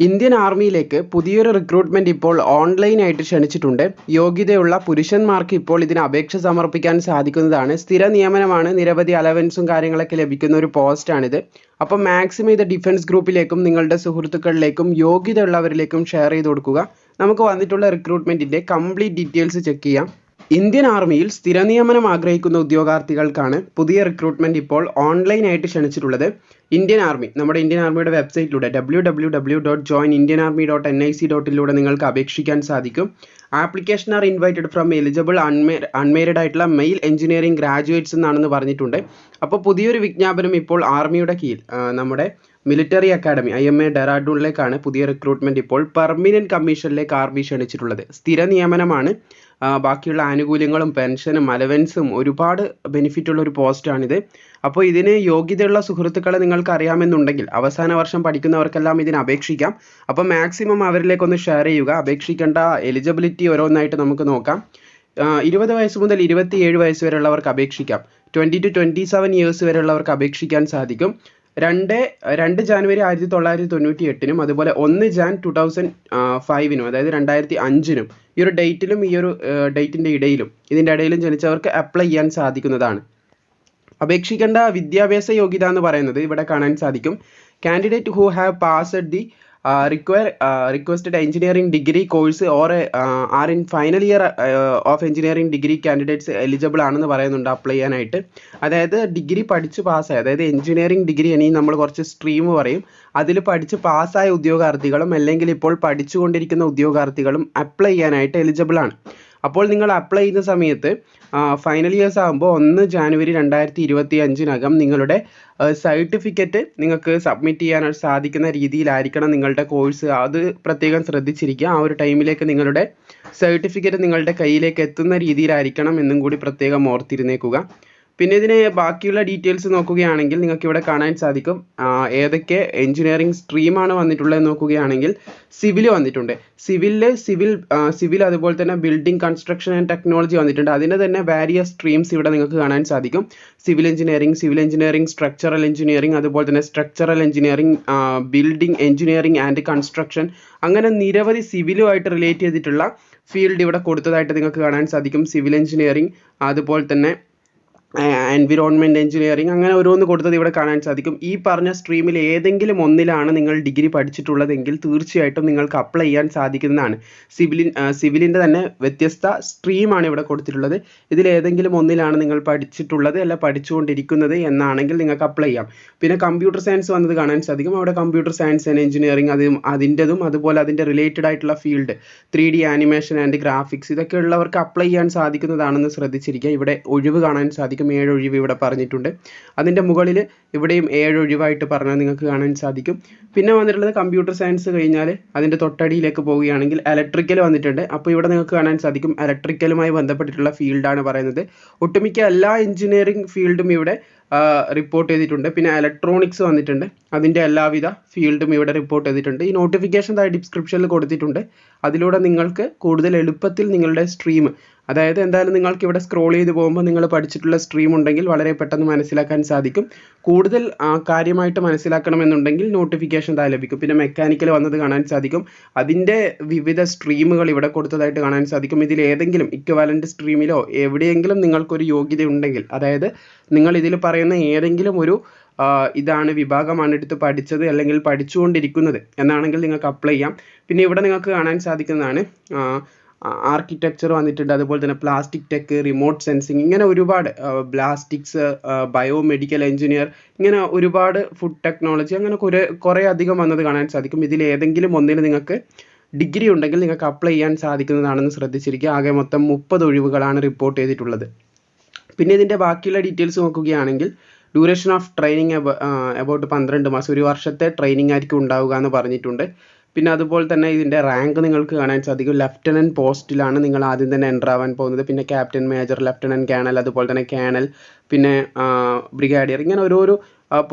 Indian ആർമിയിലേക്ക് പുതിയൊരു recruitment ഇപ്പോൾ ഓൺലൈനായിട്ട് ക്ഷണിച്ചിട്ടുണ്ട്. യോഗ്യതയുള്ള പുരുഷന്മാർക്ക് ഇപ്പോൾ ഇതിന് അപേക്ഷ സമർപ്പിക്കാൻ സാധിക്കുന്നതാണ്. സ്ഥിര നിയമനമാണ്. നിരവധി അലവൻസും കാര്യങ്ങളൊക്കെ ലഭിക്കുന്ന ഒരു പോസ്റ്റാണിത്. അപ്പോൾ മാക്സിമം ഇത് ഡിഫൻസ് ഗ്രൂപ്പിലേക്കും നിങ്ങളുടെ സുഹൃത്തുക്കളിലേക്കും യോഗ്യതയുള്ളവരിലേക്കും ഷെയർ ചെയ്ത് കൊടുക്കുക. നമുക്ക് വന്നിട്ടുള്ള റിക്രൂട്ട്മെന്റിന്റെ കംപ്ലീറ്റ് ഡീറ്റെയിൽസ് ചെക്ക് ചെയ്യാം. ഇന്ത്യൻ ആർമിയിൽ സ്ഥിര നിയമനം ആഗ്രഹിക്കുന്ന ഉദ്യോഗാർത്ഥികൾക്കാണ് പുതിയ റിക്രൂട്ട്മെന്റ് ഇപ്പോൾ ഓൺലൈനായിട്ട് ക്ഷണിച്ചിട്ടുള്ളത്. നമ്മുടെ ഇന്ത്യൻ ആർമിയുടെ വെബ്സൈറ്റിലൂടെ www.joinindianarmy.nic.in നിങ്ങൾക്ക് അപേക്ഷിക്കാൻ സാധിക്കും. Application are invited from eligible unmarried ആയിട്ടുള്ള മെയിൽ എഞ്ചിനീയറിംഗ് ഗ്രാജുവേറ്റ്സ് എന്നാണെന്ന് പറഞ്ഞിട്ടുണ്ട്. അപ്പോൾ പുതിയൊരു വിജ്ഞാപനം ഇപ്പോൾ ആർമിയുടെ കീഴിൽ നമ്മുടെ മിലിറ്ററി അക്കാഡമി IMA ഡെറാഡൂണിലേക്കാണ് പുതിയ റിക്രൂട്ട്മെന്റ് ഇപ്പോൾ പെർമനന്റ് കമ്മീഷനിലേക്ക് ആർമി ക്ഷണിച്ചിട്ടുള്ളത്. സ്ഥിര നിയമനമാണ്. ബാക്കിയുള്ള ആനുകൂല്യങ്ങളും പെൻഷനും അലവൻസും ഒരുപാട് ബെനിഫിറ്റ് ഉള്ള ഒരു പോസ്റ്റാണിത്. അപ്പോൾ ഇതിന് യോഗ്യതയുള്ള സുഹൃത്തുക്കളെ നിങ്ങൾക്ക് അറിയാമെന്നുണ്ടെങ്കിൽ അവസാന വർഷം പഠിക്കുന്നവർക്കെല്ലാം ഇതിന് അപേക്ഷിക്കാം. അപ്പോൾ മാക്സിമം അവരിലേക്കൊന്ന് ഷെയർ ചെയ്യുക. അപേക്ഷിക്കേണ്ട എലിജിബിലിറ്റി ഓരോന്നായിട്ട് നമുക്ക് നോക്കാം. 20 വയസ്സ് മുതൽ 27 വയസ്സ് വരെയുള്ളവർക്ക് അപേക്ഷിക്കാം. 20 to 27 ഇയേഴ്സ് വരെയുള്ളവർക്ക് അപേക്ഷിക്കാൻ സാധിക്കും. 2 ജാനുവരി 1998 അതുപോലെ 1 ജാൻ 2005 അതായത് 2005 ഈ ഒരു ഡേറ്റിലും ഈ ഒരു ഡേറ്റിൻ്റെ ഇടയിലും ഇതിൻ്റെ ഇടയിലും ജനിച്ചവർക്ക് അപ്ലൈ ചെയ്യാൻ സാധിക്കുന്നതാണ്. അപേക്ഷിക്കേണ്ട വിദ്യാഭ്യാസ യോഗ്യത എന്ന് പറയുന്നത് ഇവിടെ കാണാൻ സാധിക്കും. Candidate who have passed the requested engineering degree course or are in final year of engineering degree candidates eligible ആണെന്ന് പറയുന്നുണ്ട് അപ്ലൈ ചെയ്യാനായിട്ട്. അതായത് ഡിഗ്രി പഠിച്ച് പാസ്സായ, അതായത് എഞ്ചിനീയറിംഗ് ഡിഗ്രി ഇനി നമ്മൾ കുറച്ച് സ്ട്രീം പറയും, അതിൽ പഠിച്ച് പാസ്സായ ഉദ്യോഗാർത്ഥികളും അല്ലെങ്കിൽ ഇപ്പോൾ പഠിച്ചുകൊണ്ടിരിക്കുന്ന ഉദ്യോഗാർത്ഥികളും അപ്ലൈ ചെയ്യാനായിട്ട് എലിജിബിൾ ആണ്. അപ്പോൾ നിങ്ങൾ അപ്ലൈ ചെയ്യുന്ന സമയത്ത് ഫൈനൽ ഇയേഴ്സ് ആകുമ്പോൾ 1 ജാനുവരി 2025 നിങ്ങളുടെ സർട്ടിഫിക്കറ്റ് നിങ്ങൾക്ക് സബ്മിറ്റ് ചെയ്യാൻ സാധിക്കുന്ന രീതിയിലായിരിക്കണം നിങ്ങളുടെ കോഴ്സ്. അത് പ്രത്യേകം ശ്രദ്ധിച്ചിരിക്കുക. ആ ഒരു ടൈമിലേക്ക് നിങ്ങളുടെ സർട്ടിഫിക്കറ്റ് നിങ്ങളുടെ കയ്യിലേക്ക് എത്തുന്ന രീതിയിലായിരിക്കണം എന്നും കൂടി പ്രത്യേകം ഓർത്തിരുന്നേക്കുക. പിന്നെ ഇതിന് ബാക്കിയുള്ള ഡീറ്റെയിൽസ് നോക്കുകയാണെങ്കിൽ നിങ്ങൾക്ക് ഇവിടെ കാണാൻ സാധിക്കും ഏതൊക്കെ എഞ്ചിനീയറിംഗ് സ്ട്രീമാണ് വന്നിട്ടുള്ളത് നോക്കുകയാണെങ്കിൽ സിവിൽ വന്നിട്ടുണ്ട്. സിവിൽ അതുപോലെ തന്നെ ബിൽഡിംഗ് കൺസ്ട്രക്ഷൻ ആൻഡ് ടെക്നോളജി വന്നിട്ടുണ്ട്. അതിൻ്റെ തന്നെ വാരിയസ് സ്ട്രീംസ് ഇവിടെ നിങ്ങൾക്ക് കാണാൻ സാധിക്കും. സിവിൽ എഞ്ചിനീയറിംഗ്, സ്ട്രക്ചറൽ എഞ്ചിനീയറിംഗ്, അതുപോലെ തന്നെ structural engineering, building engineering and construction, അങ്ങനെ നിരവധി സിവിലുമായിട്ട് റിലേറ്റ് ചെയ്തിട്ടുള്ള ഫീൽഡ് ഇവിടെ കൊടുത്തതായിട്ട് നിങ്ങൾക്ക് കാണാൻ സാധിക്കും. സിവിൽ എഞ്ചിനീയറിംഗ്, അതുപോലെ തന്നെ എൻവിറോൺമെൻറ്റ് എഞ്ചിനീയറിംഗ്, അങ്ങനെ ഓരോന്ന് കൊടുത്തത് ഇവിടെ കാണാൻ സാധിക്കും. ഈ പറഞ്ഞ സ്ട്രീമിൽ ഏതെങ്കിലും ഒന്നിലാണ് നിങ്ങൾ ഡിഗ്രി പഠിച്ചിട്ടുള്ളതെങ്കിൽ തീർച്ചയായിട്ടും നിങ്ങൾക്ക് അപ്ലൈ ചെയ്യാൻ സാധിക്കുന്നതാണ്. സിവിലിൻ്റെ തന്നെ വ്യത്യസ്ത സ്ട്രീമാണ് ഇവിടെ കൊടുത്തിട്ടുള്ളത്. ഇതിൽ ഏതെങ്കിലും ഒന്നിലാണ് നിങ്ങൾ പഠിച്ചിട്ടുള്ളത് അല്ല പഠിച്ചുകൊണ്ടിരിക്കുന്നത് എന്നാണെങ്കിൽ നിങ്ങൾക്ക് അപ്ലൈ ചെയ്യാം. പിന്നെ കമ്പ്യൂട്ടർ സയൻസ് വന്നത് കാണാൻ സാധിക്കും. അവിടെ കമ്പ്യൂട്ടർ സയൻസ് ആൻഡ് എഞ്ചിനീയറിംഗ് അതിൻ്റെതും അതുപോലെ അതിൻ്റെ റിലേറ്റഡ് ആയിട്ടുള്ള field 3D animation and graphics, ഇതൊക്കെ ഉള്ളവർക്ക് അപ്ലൈ ചെയ്യാൻ സാധിക്കുന്നതാണെന്ന് ശ്രദ്ധിച്ചിരിക്കുക. ഇവിടെ ഒഴിവ് കാണാൻ സാധിക്കും. 7 ഒഴിവ് ഇവിടെ പറഞ്ഞിട്ടുണ്ട്. അതിൻ്റെ മുകളിൽ ഇവിടെയും 7 ഒഴിവായിട്ട് പറഞ്ഞാൽ നിങ്ങൾക്ക് കാണാൻ സാധിക്കും. പിന്നെ വന്നിട്ടുള്ളത് കമ്പ്യൂട്ടർ സയൻസ് കഴിഞ്ഞാൽ അതിൻ്റെ തൊട്ടടിയിലേക്ക് പോവുകയാണെങ്കിൽ ഇലക്ട്രിക്കൽ വന്നിട്ടുണ്ട്. അപ്പോൾ ഇവിടെ നിങ്ങൾക്ക് കാണാൻ സാധിക്കും ഇലക്ട്രിക്കലുമായി ബന്ധപ്പെട്ടിട്ടുള്ള ഫീൽഡാണ് പറയുന്നത്. ഒട്ടുമിക്ക എല്ലാ എഞ്ചിനീയറിംഗ് ഫീൽഡും ഇവിടെ റിപ്പോർട്ട് ചെയ്തിട്ടുണ്ട്. പിന്നെ ഇലക്ട്രോണിക്സ് വന്നിട്ടുണ്ട്. അതിൻ്റെ എല്ലാവിധ ഫീൽഡും ഇവിടെ റിപ്പോർട്ട് ചെയ്തിട്ടുണ്ട്. ഈ നോട്ടിഫിക്കേഷൻ ഡിസ്ക്രിപ്ഷനിൽ കൊടുത്തിട്ടുണ്ട്. അതിലൂടെ നിങ്ങൾക്ക് കൂടുതൽ എളുപ്പത്തിൽ നിങ്ങളുടെ സ്ട്രീം, അതായത് എന്തായാലും നിങ്ങൾക്ക് ഇവിടെ സ്ക്രോൾ ചെയ്ത് പോകുമ്പോൾ നിങ്ങൾ പഠിച്ചിട്ടുള്ള സ്ട്രീം ഉണ്ടെങ്കിൽ വളരെ പെട്ടെന്ന് മനസ്സിലാക്കാൻ സാധിക്കും. കൂടുതൽ കാര്യമായിട്ട് മനസ്സിലാക്കണമെന്നുണ്ടെങ്കിൽ നോട്ടിഫിക്കേഷൻ ലഭിക്കും. പിന്നെ മെക്കാനിക്കൽ വന്നത് കാണാൻ സാധിക്കും. അതിൻ്റെ വിവിധ സ്ട്രീമുകൾ ഇവിടെ കൊടുത്തതായിട്ട് കാണാൻ സാധിക്കും. ഇതിൽ ഏതെങ്കിലും ഇക്വലൻ്റ് സ്ട്രീമിലോ എവിടെയെങ്കിലും നിങ്ങൾക്കൊരു യോഗ്യത ഉണ്ടെങ്കിൽ, അതായത് നിങ്ങൾ ഇതിൽ പറയുന്ന ഏതെങ്കിലും ഒരു ഇതാണ് വിഭാഗമാണ് എടുത്ത് പഠിച്ചത് അല്ലെങ്കിൽ പഠിച്ചുകൊണ്ടിരിക്കുന്നത് എന്നാണെങ്കിൽ നിങ്ങൾക്ക് അപ്ലൈ ചെയ്യാം. പിന്നെ ഇവിടെ നിങ്ങൾക്ക് കാണാൻ സാധിക്കുന്നതാണ് ആർക്കിടെക്ചർ വന്നിട്ടുണ്ട്, അതുപോലെ തന്നെ പ്ലാസ്റ്റിക് ടെക്, റിമോട്ട് സെൻസിങ്, ഇങ്ങനെ ഒരുപാട് ബ്ലാസ്റ്റിക്സ്, ബയോമെഡിക്കൽ എഞ്ചിനീയർ, ഇങ്ങനെ ഒരുപാട് ഫുഡ് ടെക്നോളജി, അങ്ങനെ കുറേ അധികം വന്നത് കാണാൻ സാധിക്കും. ഇതിൽ ഏതെങ്കിലും ഒന്നിന് നിങ്ങൾക്ക് ഡിഗ്രി ഉണ്ടെങ്കിൽ നിങ്ങൾക്ക് അപ്ലൈ ചെയ്യാൻ സാധിക്കുന്നതാണെന്ന് ശ്രദ്ധിച്ചിരിക്കുക. ആകെ മൊത്തം 30 ഒഴിവുകളാണ് റിപ്പോർട്ട് ചെയ്തിട്ടുള്ളത്. പിന്നെ ഇതിൻ്റെ ബാക്കിയുള്ള ഡീറ്റെയിൽസ് നോക്കുകയാണെങ്കിൽ ഡ്യൂറേഷൻ ഓഫ് ട്രെയിനിങ് അബൌട്ട് 12 മാസം, 1 വർഷത്തെ ട്രെയിനിങ് ആയിരിക്കും ഉണ്ടാവുക എന്ന് പറഞ്ഞിട്ടുണ്ട്. പിന്നെ അതുപോലെ തന്നെ ഇതിൻ്റെ റാങ്ക് നിങ്ങൾക്ക് കാണാൻ സാധിക്കും. ലെഫ്റ്റനൻറ്റ് പോസ്റ്റിലാണ് നിങ്ങൾ ആദ്യം തന്നെ എൻ്റർ ആവാൻ പോകുന്നത്. പിന്നെ ക്യാപ്റ്റൻ, മേജർ, ലെഫ്റ്റനൻറ്റ് കേണൽ, അതുപോലെ തന്നെ കേണൽ, പിന്നെ ബ്രിഗേഡിയർ, ഇങ്ങനെ ഓരോരോ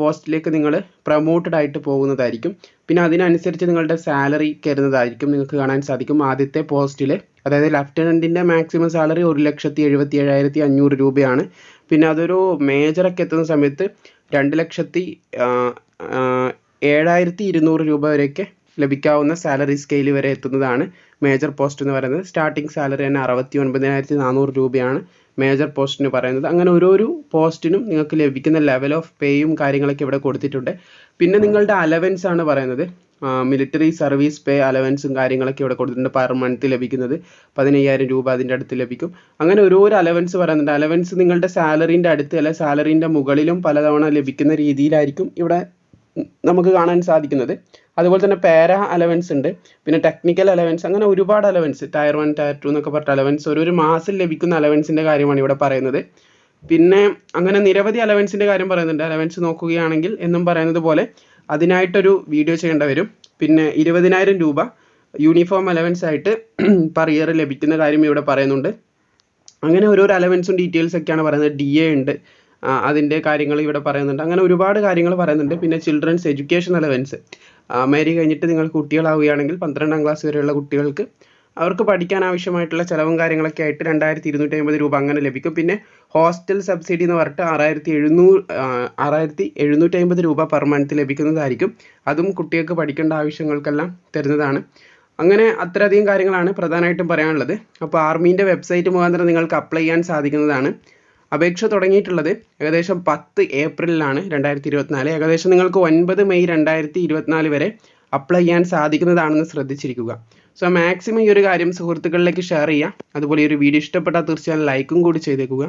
പോസ്റ്റിലേക്ക് നിങ്ങൾ പ്രൊമോട്ടഡ് ആയിട്ട് പോകുന്നതായിരിക്കും. പിന്നെ അതിനനുസരിച്ച് നിങ്ങളുടെ സാലറി കയറുന്നതായിരിക്കും. നിങ്ങൾക്ക് കാണാൻ സാധിക്കും ആദ്യത്തെ പോസ്റ്റിൽ, അതായത് ലെഫ്റ്റനൻറ്റിൻ്റെ മാക്സിമം സാലറി 1,77,500 രൂപയാണ്. പിന്നെ അതൊരു മേജറൊക്കെ എത്തുന്ന സമയത്ത് 2,07,200 രൂപ വരെയൊക്കെ ലഭിക്കാവുന്ന സാലറി സ്കെയിൽ വരെ എത്തുന്നതാണ് മേജർ പോസ്റ്റ് എന്ന് പറയുന്നത്. സ്റ്റാർട്ടിംഗ് സാലറി തന്നെ 69,400 രൂപയാണ് മേജർ പോസ്റ്റിന് പറയുന്നത്. അങ്ങനെ ഓരോരോ പോസ്റ്റിനും നിങ്ങൾക്ക് ലഭിക്കുന്ന ലെവൽ ഓഫ് പേയും കാര്യങ്ങളൊക്കെ ഇവിടെ കൊടുത്തിട്ടുണ്ട്. പിന്നെ നിങ്ങളുടെ അലവൻസ് ആണ് പറയുന്നത്. മിലിറ്ററി സർവീസ് പേ അലവൻസും കാര്യങ്ങളൊക്കെ ഇവിടെ കൊടുത്തിട്ടുണ്ട്. പെർ മന്ത് ലഭിക്കുന്നത് 15,000 രൂപ അതിൻ്റെ അടുത്ത് ലഭിക്കും. അങ്ങനെ ഓരോരോ അലവൻസ് പറയുന്നുണ്ട്. അലവൻസ് നിങ്ങളുടെ സാലറീൻ്റെ അടുത്ത് അല്ല സാലറീൻ്റെ മുകളിലും പലതവണ ലഭിക്കുന്ന രീതിയിലായിരിക്കും ഇവിടെ നമുക്ക് കാണാൻ സാധിക്കുന്നത്. അതുപോലെ തന്നെ പാര അലവൻസ് ഉണ്ട്, പിന്നെ ടെക്നിക്കൽ അലവൻസ്, അങ്ങനെ ഒരുപാട് അലവൻസ്, ടയർ 1 ടയർ 2 എന്നൊക്കെ പറഞ്ഞ അലവൻസ് ഒരു മാസം ലഭിക്കുന്ന അലവൻസിൻ്റെ കാര്യമാണ് ഇവിടെ പറയുന്നത്. പിന്നെ അങ്ങനെ നിരവധി അലവൻസിൻ്റെ കാര്യം പറയുന്നുണ്ട്. അലവൻസ് നോക്കുകയാണെങ്കിൽ എന്നും പറയുന്നത് പോലെ അതിനായിട്ടൊരു വീഡിയോ ചെയ്യേണ്ട വരും. പിന്നെ 20,000 രൂപ യൂണിഫോം അലവൻസ് ആയിട്ട് പെർ ഇയർ ലഭിക്കുന്ന കാര്യം ഇവിടെ പറയുന്നുണ്ട്. അങ്ങനെ ഓരോരോ അലവൻസും ഡീറ്റെയിൽസ് ഒക്കെയാണ് പറയുന്നത്. DA ഉണ്ട്, അതിൻ്റെ കാര്യങ്ങൾ ഇവിടെ പറയുന്നുണ്ട്. അങ്ങനെ ഒരുപാട് കാര്യങ്ങൾ പറയുന്നുണ്ട്. പിന്നെ ചിൽഡ്രൻസ് എഡ്യൂക്കേഷൻ അലവൻസ്, മാരി കഴിഞ്ഞിട്ട് നിങ്ങൾ കുട്ടികളാവുകയാണെങ്കിൽ 12ാം ക്ലാസ് വരെയുള്ള കുട്ടികൾക്ക് അവർക്ക് പഠിക്കാൻ ആവശ്യമായിട്ടുള്ള ചിലവും കാര്യങ്ങളൊക്കെ ആയിട്ട് 2,250 രൂപ അങ്ങനെ ലഭിക്കും. പിന്നെ ഹോസ്റ്റൽ സബ്സിഡി എന്ന് പറഞ്ഞിട്ട് 6,750 രൂപ പെർ മന്ത് ലഭിക്കുന്നതായിരിക്കും. അതും കുട്ടികൾക്ക് പഠിക്കേണ്ട ആവശ്യങ്ങൾക്കെല്ലാം തരുന്നതാണ്. അങ്ങനെ അത്രയധികം കാര്യങ്ങളാണ് പ്രധാനമായിട്ടും പറയാനുള്ളത്. അപ്പോൾ ആർമീൻ്റെ വെബ്സൈറ്റ് മുഖാന്തരം നിങ്ങൾക്ക് അപ്ലൈ ചെയ്യാൻ സാധിക്കുന്നതാണ്. അപേക്ഷ തുടങ്ങിയിട്ടുള്ളത് ഏകദേശം 10 ഏപ്രിലാണ് 2024. ഏകദേശം നിങ്ങൾക്ക് 9 മെയ് 2024 വരെ അപ്ലൈ ചെയ്യാൻ സാധിക്കുന്നതാണെന്ന് ശ്രദ്ധിച്ചിരിക്കുക. സോ മാക്സിമം ഈ ഒരു കാര്യം സുഹൃത്തുക്കളിലേക്ക് ഷെയർ ചെയ്യുക. അതുപോലെ ഈ ഒരു വീഡിയോ ഇഷ്ടപ്പെട്ടാൽ തീർച്ചയായും ലൈക്കും കൂടി ചെയ്തേക്കുക.